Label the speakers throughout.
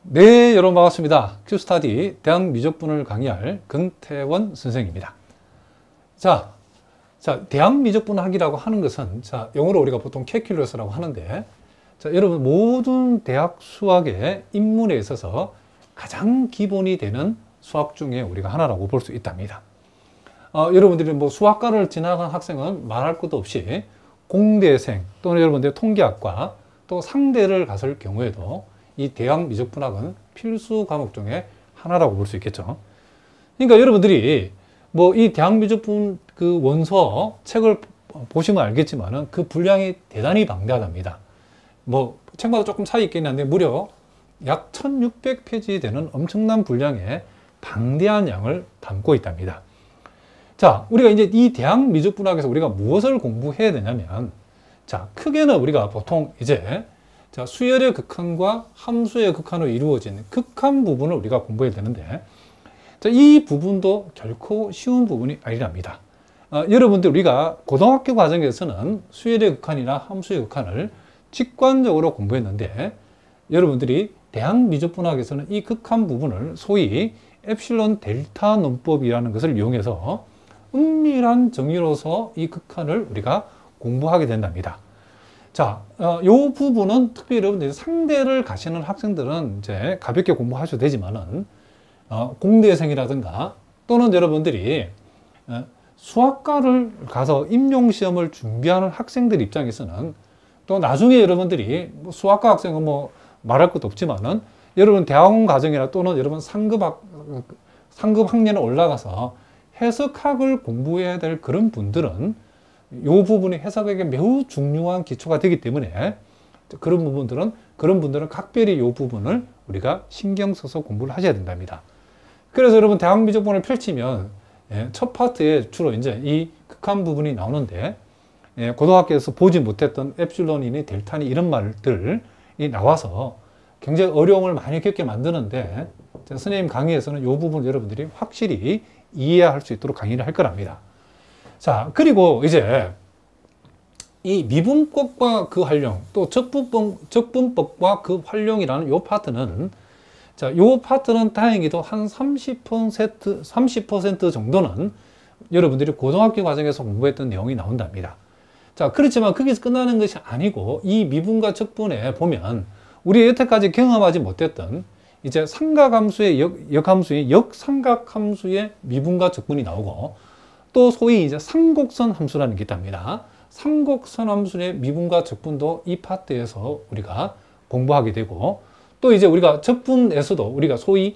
Speaker 1: 네, 여러분 반갑습니다. 큐스타디 대학 미적분을 강의할 금태원 선생입니다. 자, 대학 미적분학이라고 하는 것은, 영어로 우리가 보통 calculus라고 하는데, 여러분 모든 대학 수학의 입문에 있어서 가장 기본이 되는 수학 중에 우리가 하나라고 볼 수 있답니다. 여러분들이 뭐 수학과를 지나간 학생은 말할 것도 없이 공대생 또는 여러분들 통계학과 또 상대를 갔을 경우에도 이 대학 미적분학은 필수 과목 중에 하나라고 볼 수 있겠죠. 그러니까 여러분들이 뭐 이 대학 미적분 그 원서 책을 보시면 알겠지만은 그 분량이 대단히 방대하답니다. 뭐 책마다 조금 차이 있긴 한데 무려 약 1600페이지 되는 엄청난 분량의 방대한 양을 담고 있답니다. 자, 우리가 이제 이 대학 미적분학에서 우리가 무엇을 공부해야 되냐면, 크게는 우리가 보통 이제 수열의 극한과 함수의 극한으로 이루어진 극한 부분을 우리가 공부해야 되는데, 이 부분도 결코 쉬운 부분이 아니랍니다. 여러분들 우리가 고등학교 과정에서는 수열의 극한이나 함수의 극한을 직관적으로 공부했는데, 여러분들이 대학 미적분학에서는 이 극한 부분을 소위 엡실론 델타 논법이라는 것을 이용해서 은밀한 정의로서 이 극한을 우리가 공부하게 된답니다. 요 부분은 특별히 여러분들이 상대를 가시는 학생들은 이제 가볍게 공부하셔도 되지만은, 공대생이라든가 또는 여러분들이 수학과를 가서 임용시험을 준비하는 학생들 입장에서는 또 나중에 여러분들이 뭐 수학과 학생은 뭐 말할 것도 없지만은 여러분 대학원 과정이나 또는 여러분 상급 학년에 올라가서 해석학을 공부해야 될 그런 분들은 이 부분이 해석에게 매우 중요한 기초가 되기 때문에 그런 분들은 각별히 이 부분을 우리가 신경 써서 공부를 하셔야 된답니다. 그래서 여러분 대학 미적분을 펼치면 첫 파트에 주로 이제 이 극한 부분이 나오는데, 고등학교에서 보지 못했던 엡실론이니 델타니 이런 말들이 나와서 굉장히 어려움을 많이 겪게 만드는데, 선생님 강의에서는 이 부분을 여러분들이 확실히 이해할 수 있도록 강의를 할 거랍니다. 그리고 이제 이 미분법과 그 활용, 또 적분법과 그 활용이라는 요 파트는, 요 파트는 다행히도 한 30% 정도는 여러분들이 고등학교 과정에서 공부했던 내용이 나온답니다. 그렇지만 거기서 끝나는 것이 아니고, 이 미분과 적분에 보면 우리 여태까지 경험하지 못했던 이제 삼각함수의 역함수의 역삼각함수의 미분과 적분이 나오고, 또 소위 이제 삼곡선 함수라는 게 있답니다. 삼곡선 함수의 미분과 적분도 이 파트에서 우리가 공부하게 되고, 또 이제 우리가 적분에서도 우리가 소위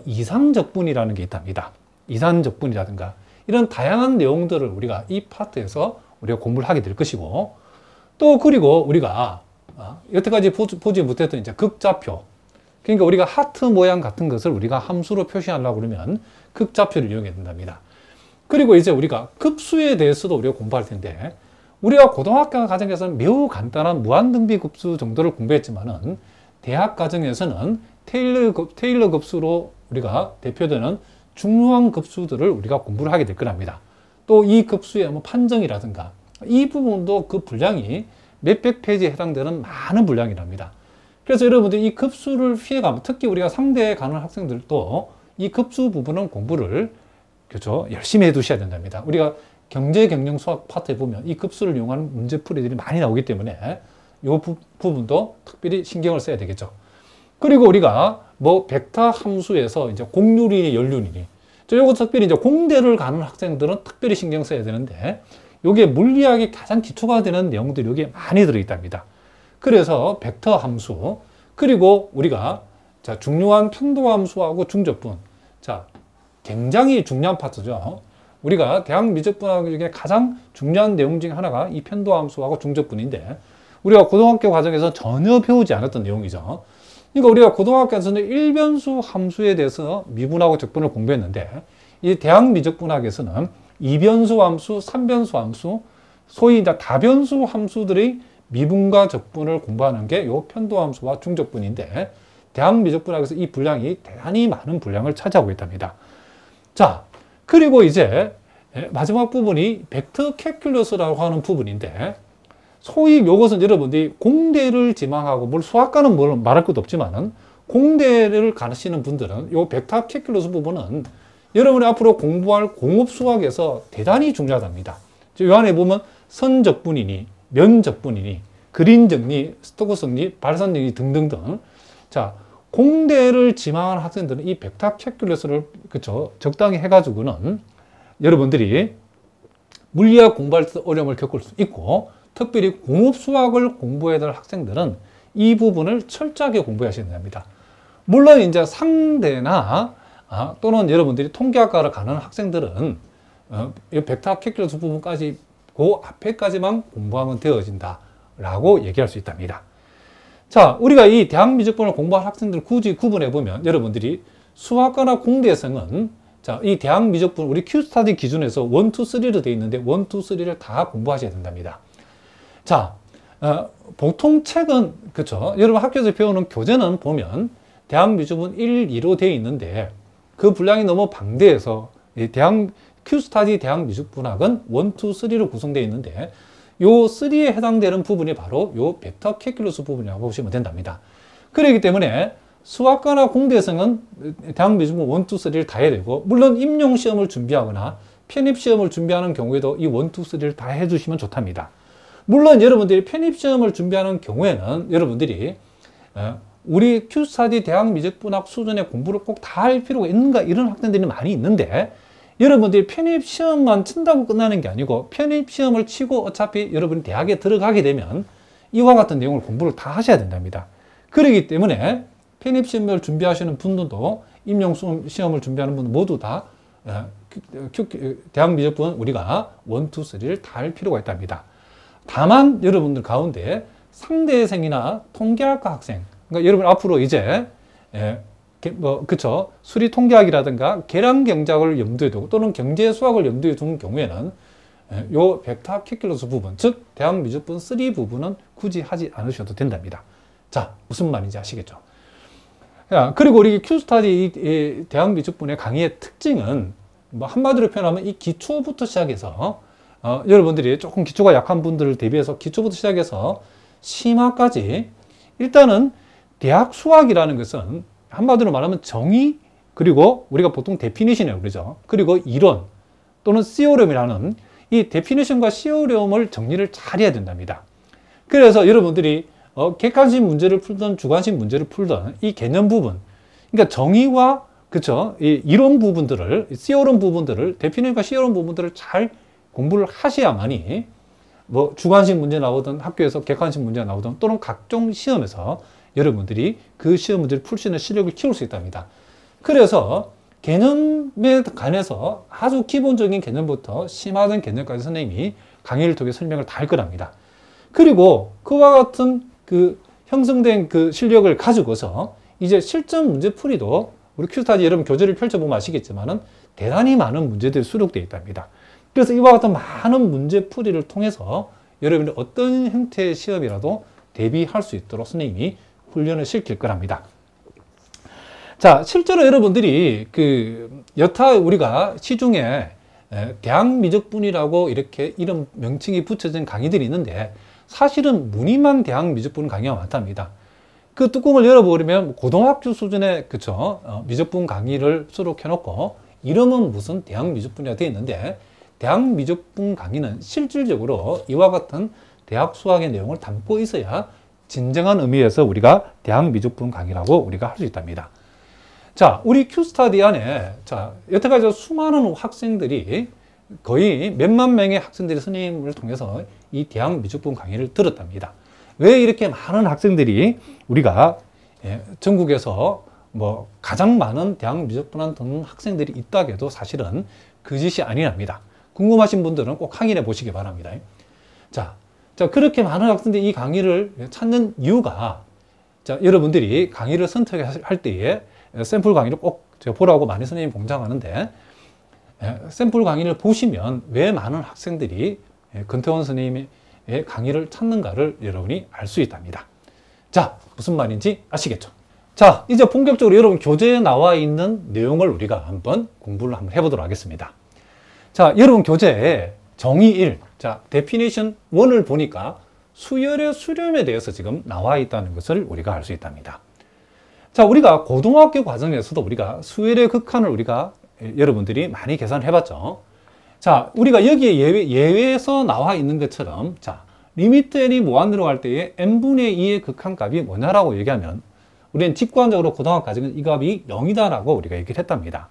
Speaker 1: 이상적분이라는 게 있답니다. 이상적분이라든가 이런 다양한 내용들을 우리가 이 파트에서 우리가 공부를 하게 될 것이고, 또 그리고 우리가 여태까지 보지 못했던 이제 극좌표, 그러니까 우리가 하트 모양 같은 것을 우리가 함수로 표시하려고 그러면 극좌표를 이용해야 된답니다. 그리고 이제 우리가 급수에 대해서도 우리가 공부할 텐데, 우리가 고등학교 과정에서는 매우 간단한 무한등비 급수 정도를 공부했지만은 대학 과정에서는 테일러 급수로 우리가 대표되는 중요한 급수들을 우리가 공부를 하게 될 거랍니다. 또 이 급수의 뭐 판정이라든가 이 부분도 그 분량이 몇백 페이지에 해당되는 많은 분량이랍니다. 그래서 여러분들이 이 급수를 피해가면, 특히 우리가 상대에 가는 학생들도 이 급수 부분은 공부를 열심히 해 두셔야 된답니다. 우리가 경제 경영 수학 파트에 보면 이 급수를 이용하는 문제풀이들이 많이 나오기 때문에 이 부분도 특별히 신경을 써야 되겠죠. 그리고 우리가 뭐 벡터 함수에서 이제 공률이니 연륜이니, 요거 특별히 이제 공대를 가는 학생들은 특별히 신경 써야 되는데, 요게 물리학의 가장 기초가 되는 내용들이 여기에 많이 들어있답니다. 그래서 벡터 함수, 그리고 우리가 중요한 편도 함수하고 중적분, 굉장히 중요한 파트죠. 우리가 대학 미적분학 중에 가장 중요한 내용 중에 하나가 이 편도함수하고 중적분인데, 우리가 고등학교 과정에서 전혀 배우지 않았던 내용이죠. 그러니까 우리가 고등학교에서는 일변수 함수에 대해서 미분하고 적분을 공부했는데, 이 대학 미적분학에서는 이변수 함수, 삼변수 함수, 소위 다변수 함수들의 미분과 적분을 공부하는 게 이 편도함수와 중적분인데, 대학 미적분학에서 이 분량이 대단히 많은 분량을 차지하고 있답니다. 그리고 이제 마지막 부분이 벡터 캘큘러스라고 하는 부분인데, 소위 이것은 여러분들이 공대를 지망하고, 뭘 수학과는 뭘 말할 것도 없지만은 공대를 가시는 분들은 요 벡터 캘큘러스 부분은 여러분이 앞으로 공부할 공업 수학에서 대단히 중요하답니다. 이 안에 보면 선적분이니, 면적분이니, 그린 정리, 스토크 정리, 발산 정리 등등등. 자, 공대를 지망하는 학생들은 이 벡터 캘큘러스를 그쵸 적당히 해가지고는 여러분들이 물리학 공부할 때 어려움을 겪을 수 있고, 특별히 공업 수학을 공부해야 될 학생들은 이 부분을 철저하게 공부하셔야 됩니다. 물론 이제 상대나 또는 여러분들이 통계학과를 가는 학생들은 이 벡터 캘큘러스 부분까지 그 앞에까지만 공부하면 되어진다 라고 얘기할 수 있답니다. 자, 우리가 이 대학미적분을 공부할 학생들을 굳이 구분해 보면 여러분들이 수학과나 공대생은 자, 이 대학미적분 우리 Q스타디 기준에서 1, 2, 3로 되어 있는데 1, 2, 3를 다 공부하셔야 된답니다. 자, 보통 책은 그쵸 여러분 학교에서 배우는 교재는 보면 대학미적분 1, 2로 되어 있는데 그 분량이 너무 방대해서 Q스타디 대학미적분학은 1, 2, 3로 구성되어 있는데 요 3에 해당되는 부분이 바로 요 벡터 캘큘러스 부분이라고 보시면 된답니다. 그렇기 때문에 수학과나 공대생은 대학미적분 1, 2, 3를 다 해야 되고, 물론 임용시험을 준비하거나 편입시험을 준비하는 경우에도 이 1, 2, 3를 다 해주시면 좋답니다. 물론 여러분들이 편입시험을 준비하는 경우에는 여러분들이 우리 Q스타디 대학미적분학 수준의 공부를 꼭 다 할 필요가 있는가 이런 학생들이 많이 있는데, 여러분들이 편입시험만 친다고 끝나는 게 아니고 편입시험을 치고 어차피 여러분이 대학에 들어가게 되면 이와 같은 내용을 공부를 다 하셔야 된답니다. 그렇기 때문에 편입시험을 준비하시는 분들도 임용시험을 준비하는 분들 모두 다 대학미적분 우리가 1, 2, 3를 다 할 필요가 있답니다. 다만 여러분들 가운데 상대생이나 통계학과 학생, 그러니까 여러분 앞으로 이제 그쵸 수리 통계학이라든가 계량 경작을 염두에 두고 또는 경제 수학을 염두에 두는 경우에는 요 벡터 캘큘러스 부분, 즉 대학미적분 3 부분은 굳이 하지 않으셔도 된답니다. 자, 무슨 말인지 아시겠죠? 그리고 우리 Q스타디 대학미적분의 강의의 특징은 뭐 한마디로 표현하면 이 기초부터 시작해서 여러분들이 조금 기초가 약한 분들을 대비해서 기초부터 시작해서 심화까지 일단은 대학 수학이라는 것은 한마디로 말하면 정의, 그리고 우리가 보통 데피니션이라고 그러죠. 그리고 이론 또는 시오렘이라는 이 데피니션과 시오렘을 정리를 잘 해야 된답니다. 그래서 여러분들이 객관식 문제를 풀던 주관식 문제를 풀던 이 개념 부분, 그러니까 정의와 그쵸 이 이론 부분들을 시오렘 부분들을 데피니션과 시오렘 부분들을 잘 공부를 하셔야만이 뭐 주관식 문제 나오든 학교에서 객관식 문제가 나오든 또는 각종 시험에서 여러분들이 그 시험 문제를 풀 수 있는 실력을 키울 수 있답니다. 그래서 개념에 관해서 아주 기본적인 개념부터 심화된 개념까지 선생님이 강의를 통해 설명을 다 할 거랍니다. 그리고 그와 같은 그 형성된 그 실력을 가지고서 이제 실전 문제 풀이도 우리 Q스타디 여러분 교재를 펼쳐보면 아시겠지만은 대단히 많은 문제들이 수록되어 있답니다. 그래서 이와 같은 많은 문제 풀이를 통해서 여러분이 어떤 형태의 시험이라도 대비할 수 있도록 선생님이 훈련을 시킬 거랍니다. 자, 실제로 여러분들이 여타 우리가 시중에 대학미적분이라고 이렇게 이름 명칭이 붙여진 강의들이 있는데 사실은 무늬만 대학미적분 강의가 많답니다. 그 뚜껑을 열어버리면 고등학교 수준의 그쵸 미적분 강의를 수록해 놓고 이름은 무슨 대학미적분이라 되어 있는데, 대학미적분 강의는 실질적으로 이와 같은 대학 수학의 내용을 담고 있어야 진정한 의미에서 우리가 대학미적분 강의라고 우리가 할 수 있답니다. 자, 우리 Q스타디 안에 자 여태까지 수많은 학생들이 거의 몇만 명의 학생들이 선생님을 통해서 이 대학미적분 강의를 들었답니다. 왜 이렇게 많은 학생들이 우리가 전국에서 뭐 가장 많은 대학미적분을 듣는 학생들이 있다고 해도 사실은 거짓이 아니랍니다. 궁금하신 분들은 꼭 확인해 보시기 바랍니다. 자, 그렇게 많은 학생들이 이 강의를 찾는 이유가, 자, 여러분들이 강의를 선택할 때에 샘플 강의를 꼭 보라고 많이 선생님이 공장하는데, 샘플 강의를 보시면 왜 많은 학생들이 권태원 선생님의 강의를 찾는가를 여러분이 알 수 있답니다. 자, 무슨 말인지 아시겠죠? 자, 이제 본격적으로 여러분 교재에 나와 있는 내용을 우리가 한번 공부를 한번 해보도록 하겠습니다. 자, 여러분 교재에 정의 1, 자, 데피니션 1을 보니까 수열의 수렴에 대해서 지금 나와 있다는 것을 우리가 알 수 있답니다. 자, 우리가 고등학교 과정에서도 우리가 수열의 극한을 우리가 여러분들이 많이 계산을 해봤죠. 자, 우리가 여기에 예외에서 나와 있는 것처럼, 자, 리미트 n이 무한대로 갈 때에 n분의 2의 극한값이 뭐냐라고 얘기하면, 우리는 직관적으로 고등학교 과정은 이 값이 0이다라고 우리가 얘기를 했답니다.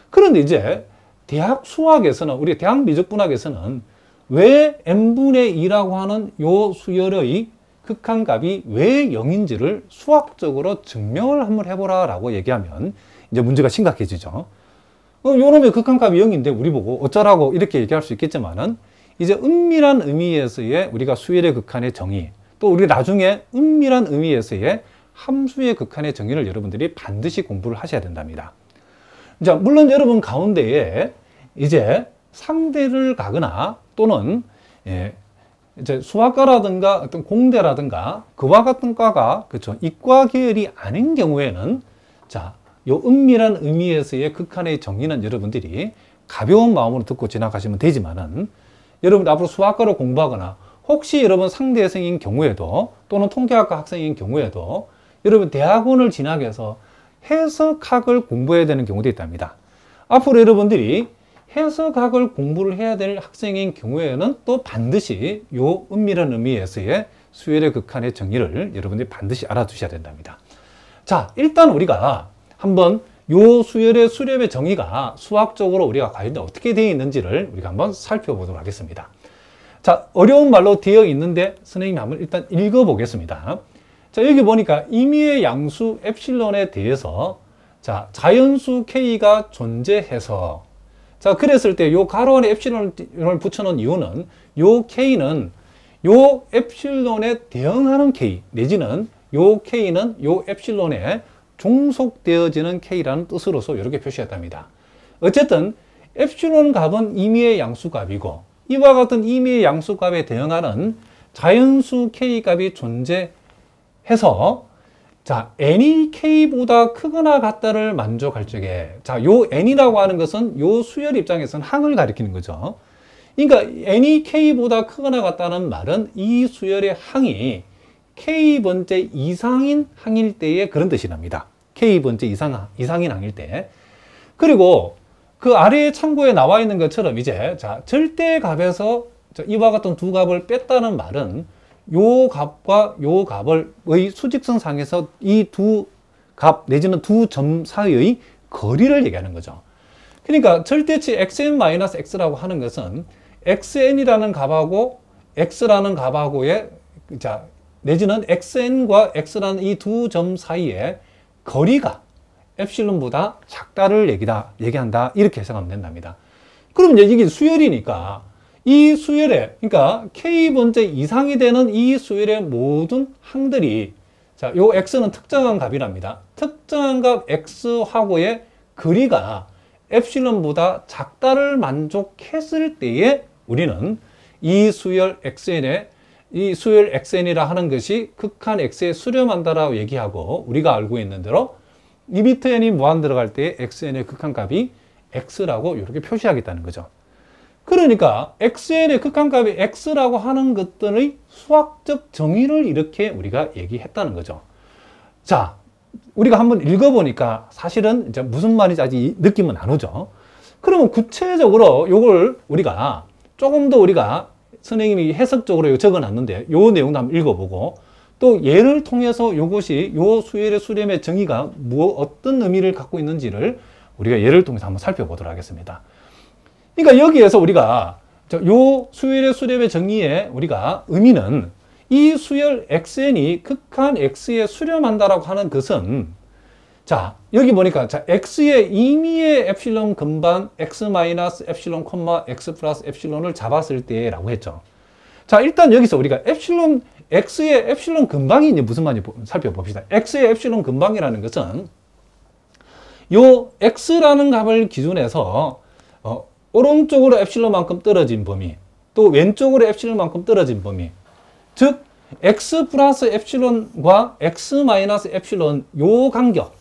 Speaker 1: 그런데 이제 대학 수학에서는, 우리 대학 미적분학에서는 왜 n분의 2라고 하는 요 수열의 극한값이 왜 0인지를 수학적으로 증명을 한번 해보라 라고 얘기하면 이제 문제가 심각해지죠. 요놈의 극한값이 0인데 우리 보고 어쩌라고 이렇게 얘기할 수 있겠지만은, 이제 은밀한 의미에서의 우리가 수열의 극한의 정의, 또 우리 나중에 은밀한 의미에서의 함수의 극한의 정의를 여러분들이 반드시 공부를 하셔야 된답니다. 자, 물론 여러분 가운데에 이제 상대를 가거나 또는 이제 수학과라든가 어떤 공대라든가 그와 같은 과가, 그렇죠, 이과 계열이 아닌 경우에는, 자, 요 은밀한 의미에서의 극한의 정의는 여러분들이 가벼운 마음으로 듣고 지나가시면 되지만은, 여러분 앞으로 수학과를 공부하거나 혹시 여러분 상대생인 경우에도 또는 통계학과 학생인 경우에도 여러분 대학원을 진학해서 해석학을 공부해야 되는 경우도 있답니다. 앞으로 여러분들이 해석학을 공부를 해야 될 학생인 경우에는 또 반드시 요 은밀한 의미에서의 수열의 극한의 정의를 여러분들이 반드시 알아두셔야 된답니다. 자, 일단 우리가 한번 요 수열의 수렴의 정의가 수학적으로 우리가 과연 어떻게 되어 있는지를 우리가 한번 살펴보도록 하겠습니다. 자, 어려운 말로 되어 있는데 선생님이 한번 일단 읽어보겠습니다. 자, 여기 보니까 임의의 양수 엡실론에 대해서, 자, 자연수 K가 존재해서, 자, 그랬을 때 요 가로 안에 엡실론을 붙여놓은 이유는 요 K는 요 엡실론에 대응하는 K, 내지는 요 K는 요 엡실론에 종속되어지는 K라는 뜻으로서 이렇게 표시했답니다. 어쨌든 엡실론 값은 임의의 양수값이고, 이와 같은 임의의 양수값에 대응하는 자연수 K 값이 존재해서, 자, n이 k보다 크거나 같다를 만족할 적에, 자, 요 n이라고 하는 것은 요 수열 입장에서는 항을 가리키는 거죠. 그러니까 n이 k보다 크거나 같다는 말은 이 수열의 항이 k번째 이상인 항일 때의 그런 뜻이랍니다. k번째 이상인 항일 때. 그리고 그 아래에 참고에 나와 있는 것처럼 이제, 자, 절대값에서 이와 같은 두 값을 뺐다는 말은 요 값과 요 값의 수직선상에서 이 두 값 내지는 두 점 사이의 거리를 얘기하는 거죠. 그러니까 절대치 xn-x라고 하는 것은 xn이라는 값하고 x라는 값하고의, 자, 내지는 xn과 x라는 이 두 점 사이의 거리가 엡실론보다 작다를 얘기한다. 이렇게 해석하면 된답니다. 그럼 이제 이게 수열이니까 이 수열에, 그러니까 k번째 이상이 되는 이 수열의 모든 항들이, 자, 요 x는 특정한 값이랍니다. 특정한 값 x하고의 거리가 엡실론보다 작다를 만족했을 때에 우리는 이 수열 xn이라 하는 것이 극한 x에 수렴한다라고 얘기하고, 우리가 알고 있는 대로 리미트 n이 무한 들어갈 때 xn의 극한값이 x라고 이렇게 표시하겠다는 거죠. 그러니까 xn의 극한값이 x라고 하는 것들의 수학적 정의를 이렇게 우리가 얘기했다는 거죠. 자, 우리가 한번 읽어보니까 사실은 이제 무슨 말인지 아직 느낌은 안 오죠. 그러면 구체적으로 요걸 우리가 조금 더 우리가 선생님이 해석적으로 적어놨는데 요 내용도 한번 읽어보고, 또 예를 통해서 요것이 요 수열의 수렴의 정의가 어떤 의미를 갖고 있는지를 우리가 예를 통해서 한번 살펴보도록 하겠습니다. 그러니까 여기에서 우리가 요 수열의 수렴의 정의의 우리가 의미는 이 수열 xn이 극한 x에 수렴한다라고 하는 것은, 자, 여기 보니까, 자, x의 임의의 엡실론 근반 x 마이너스 엡실론 콤마 x 플러스 엡실론을 잡았을 때라고 했죠. 자, 일단 여기서 우리가 x의 엡실론 근방이 이제 무슨 말인지 살펴봅시다. x의 엡실론 근방이라는 것은 요 x라는 값을 기준해서 오른쪽으로 엡실론만큼 떨어진 범위, 또 왼쪽으로 엡실론만큼 떨어진 범위, 즉 x 플러스 엡실론과 x 마이너스 엡실론 요 간격,